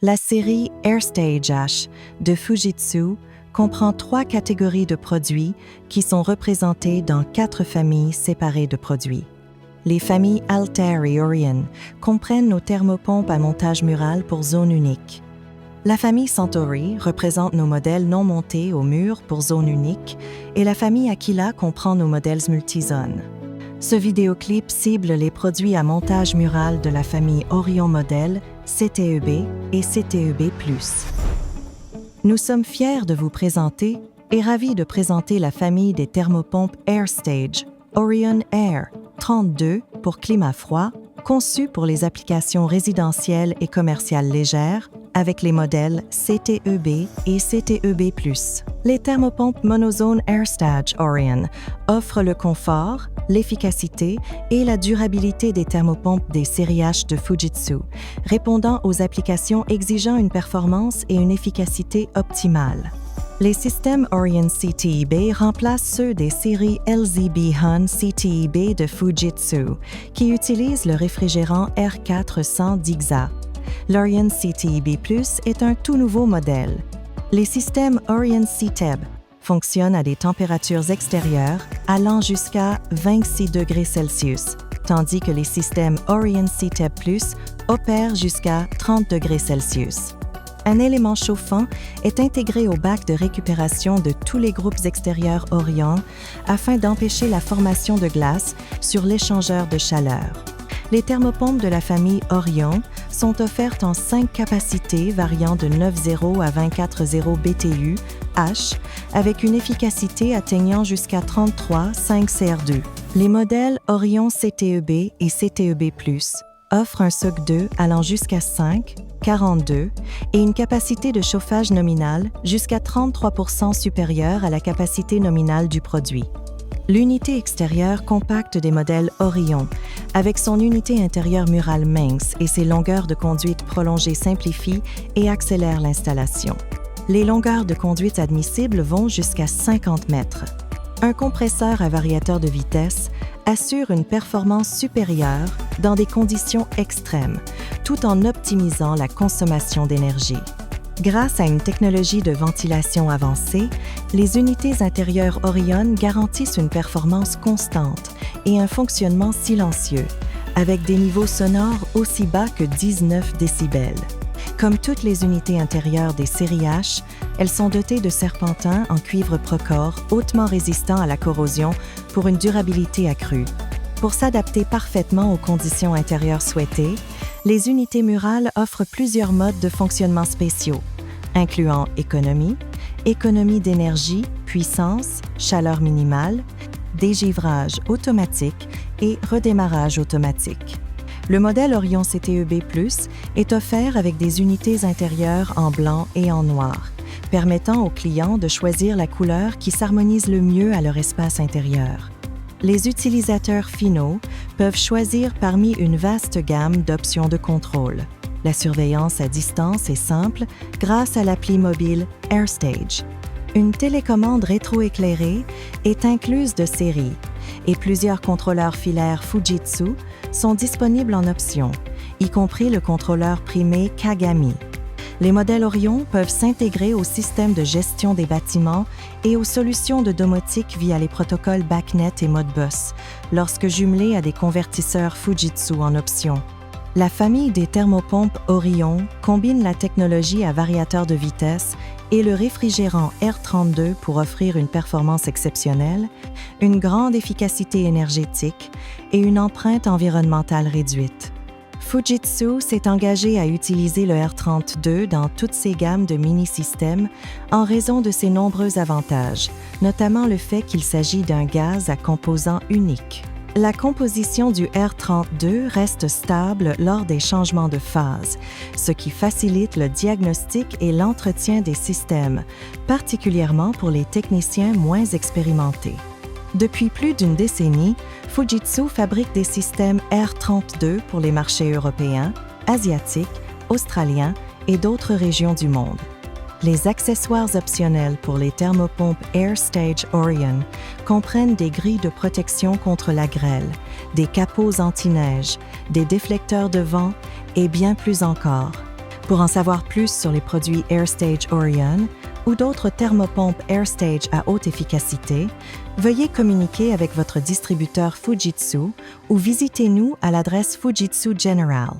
La série AirStage H de Fujitsu comprend 3 catégories de produits qui sont représentés dans 4 familles séparées de produits. Les familles Altair et Orion comprennent nos thermopompes à montage mural pour zone unique. La famille Centauri représente nos modèles non montés au mur pour zone unique et la famille Aquila comprend nos modèles multizones. Ce vidéoclip cible les produits à montage mural de la famille Orion Model, CTEB et CTEB+. Nous sommes fiers de vous présenter et ravis de présenter la famille des thermopompes AirStage Orion Air 32 pour climat froid, conçue pour les applications résidentielles et commerciales légères, avec les modèles CTEB et CTEB+. Les thermopompes monozone AirStage Orion offrent le confort, l'efficacité et la durabilité des thermopompes des séries H de Fujitsu, répondant aux applications exigeant une performance et une efficacité optimale. Les systèmes Orion CTEB remplacent ceux des séries LZB HUN CTEB de Fujitsu, qui utilisent le réfrigérant R400 DIGSA. L'Orion CTEB+ est un tout nouveau modèle. Les systèmes Orion CTEB fonctionnent à des températures extérieures allant jusqu'à 26 degrés Celsius, tandis que les systèmes Orion CTEB+ opèrent jusqu'à 30 degrés Celsius. Un élément chauffant est intégré au bac de récupération de tous les groupes extérieurs Orion afin d'empêcher la formation de glace sur l'échangeur de chaleur. Les thermopompes de la famille Orion sont offertes en 5 capacités variant de 9.0 à 24.0 BTU H avec une efficacité atteignant jusqu'à 33,5 CR2. Les modèles Orion CTEB et CTEB+ offrent un SOC 2 allant jusqu'à 5, 42 et une capacité de chauffage nominale jusqu'à 33% supérieure à la capacité nominale du produit. L'unité extérieure compacte des modèles Orion, avec son unité intérieure murale mince et ses longueurs de conduite prolongées simplifient et accélèrent l'installation. Les longueurs de conduite admissibles vont jusqu'à 50 mètres. Un compresseur à variateur de vitesse assure une performance supérieure dans des conditions extrêmes, tout en optimisant la consommation d'énergie. Grâce à une technologie de ventilation avancée, les unités intérieures Orion garantissent une performance constante et un fonctionnement silencieux, avec des niveaux sonores aussi bas que 19 décibels. Comme toutes les unités intérieures des séries H, elles sont dotées de serpentins en cuivre Procore hautement résistants à la corrosion pour une durabilité accrue. Pour s'adapter parfaitement aux conditions intérieures souhaitées, les unités murales offrent plusieurs modes de fonctionnement spéciaux, incluant économie, économie d'énergie, puissance, chaleur minimale, dégivrage automatique et redémarrage automatique. Le modèle Orion CTEB+ est offert avec des unités intérieures en blanc et en noir, permettant aux clients de choisir la couleur qui s'harmonise le mieux à leur espace intérieur. Les utilisateurs finaux peuvent choisir parmi une vaste gamme d'options de contrôle. La surveillance à distance est simple grâce à l'appli mobile AirStage. Une télécommande rétroéclairée est incluse de série et plusieurs contrôleurs filaires Fujitsu sont disponibles en option, y compris le contrôleur primé Kagami. Les modèles Orion peuvent s'intégrer au système de gestion des bâtiments et aux solutions de domotique via les protocoles BACnet et Modbus, lorsque jumelés à des convertisseurs Fujitsu en option. La famille des thermopompes Orion combine la technologie à variateur de vitesse et le réfrigérant R32 pour offrir une performance exceptionnelle, une grande efficacité énergétique et une empreinte environnementale réduite. Fujitsu s'est engagé à utiliser le R32 dans toutes ses gammes de mini-systèmes en raison de ses nombreux avantages, notamment le fait qu'il s'agit d'un gaz à composants uniques. La composition du R32 reste stable lors des changements de phase, ce qui facilite le diagnostic et l'entretien des systèmes, particulièrement pour les techniciens moins expérimentés. Depuis plus d'une décennie, Fujitsu fabrique des systèmes R32 pour les marchés européens, asiatiques, australiens et d'autres régions du monde. Les accessoires optionnels pour les thermopompes AirStage Orion comprennent des grilles de protection contre la grêle, des capots anti-neige, des déflecteurs de vent et bien plus encore. Pour en savoir plus sur les produits AirStage Orion ou d'autres thermopompes AirStage à haute efficacité, veuillez communiquer avec votre distributeur Fujitsu ou visitez-nous à l'adresse Fujitsu General.